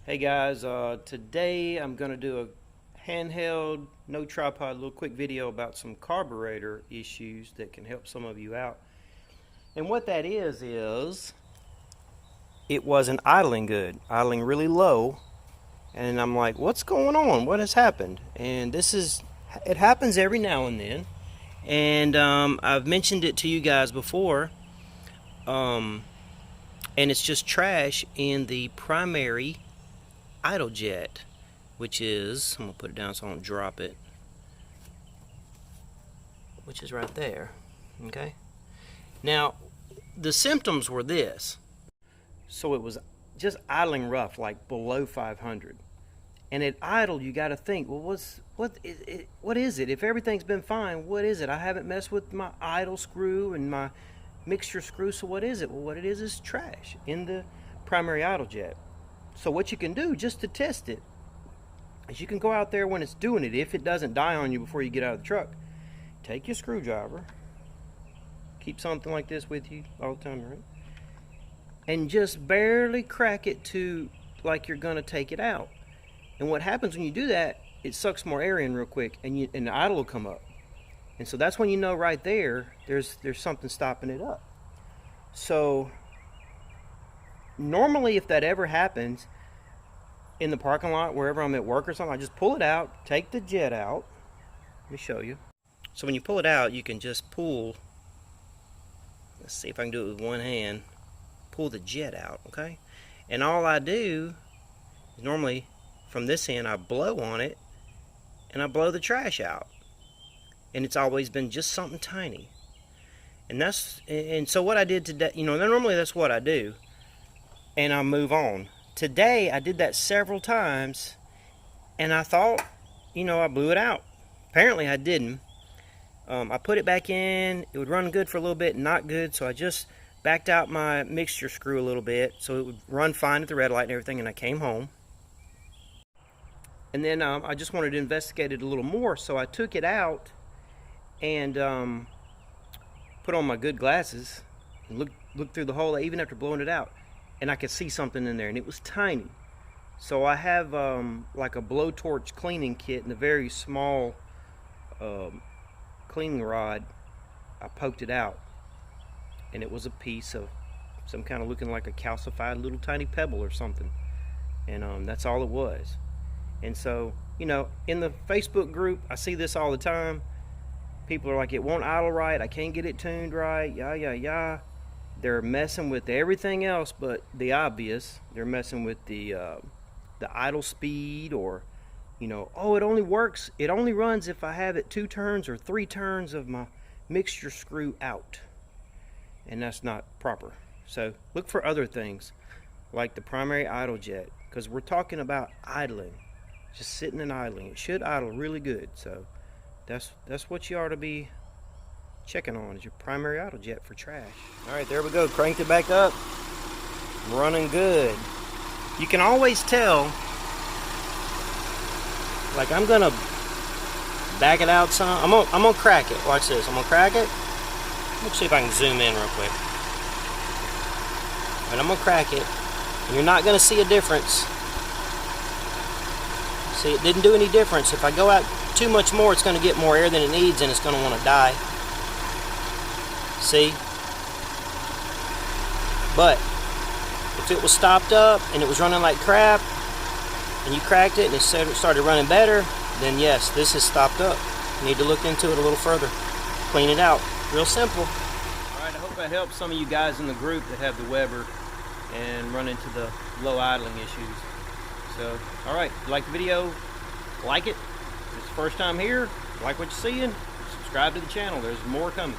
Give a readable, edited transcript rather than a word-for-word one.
Hey guys, today I'm going to do a handheld, no tripod, little quick video about some carburetor issues that can help some of you out. And what that is it wasn't idling good, idling really low, and I'm like, what's going on? What has happened? And it happens every now and then, and I've mentioned it to you guys before, and it's just trash in the primary idle jet, which is, I'm gonna put it down so I don't drop it, which is right there. Okay, now the symptoms were this. So it was just idling rough, like below 500, and it idled. You got to think, well, what is it? If everything's been fine, what is it? I haven't messed with my idle screw and my mixture screw, so what is it? Well, what it is trash in the primary idle jet. So what you can do just to test it is you can go out there when it's doing it, if it doesn't die on you before you get out of the truck, take your screwdriver, keep something like this with you all the time, right? And just barely crack it to like you're gonna take it out. And what happens when you do that, it sucks more air in real quick, and the idle will come up. And so that's when you know right there, there's something stopping it up. So normally, if that ever happens in the parking lot, wherever I'm at work or something, I just pull it out, take the jet out. Let me show you. So when you pull it out, you can just pull, let's see if I can do it with one hand, pull the jet out, okay? And all I do is normally from this end, I blow on it and I blow the trash out. And it's always been just something tiny. And so what I did today, normally that's what I do, and I move on. Today I did that several times, and I thought, I blew it out. Apparently I didn't. I put it back in. It would run good for a little bit, not good, so I just backed out my mixture screw a little bit so it would run fine at the red light and everything, and I came home. And then I just wanted to investigate it a little more, so I took it out and put on my good glasses and looked through the hole, even after blowing it out, and I could see something in there, and it was tiny. So I have like a blowtorch cleaning kit and a very small cleaning rod. I poked it out, and it was a piece of some kind of looking like a calcified little tiny pebble or something, and that's all it was. And so, in the Facebook group, I see this all the time. People are like, it won't idle right, I can't get it tuned right, yeah. They're messing with everything else but the obvious. They're messing with the idle speed, or oh, it only runs if I have it 2 turns or 3 turns of my mixture screw out, and that's not proper. So look for other things like the primary idle jet, because we're talking about idling, just sitting and idling. It should idle really good. So that's what you ought to be checking on, is your primary idle jet for trash. All right, there we go. Cranked it back up. Running good. You can always tell. Like, I'm gonna back it out some. I'm gonna crack it. Watch this. I'm gonna crack it. Let's see if I can zoom in real quick. And I'm gonna crack it, and you're not gonna see a difference. See, it didn't do any difference. If I go out too much more, it's going to get more air than it needs, and it's going to want to die. See? But if it was stopped up and it was running like crap, and you cracked it and it started running better, then yes, this is stopped up. You need to look into it a little further. Clean it out. Real simple. Alright, I hope that helps some of you guys in the group that have the Weber and run into the low idling issues. So, alright, if you like the video, like it. If it's the first time here, like what you're seeing, subscribe to the channel. There's more coming.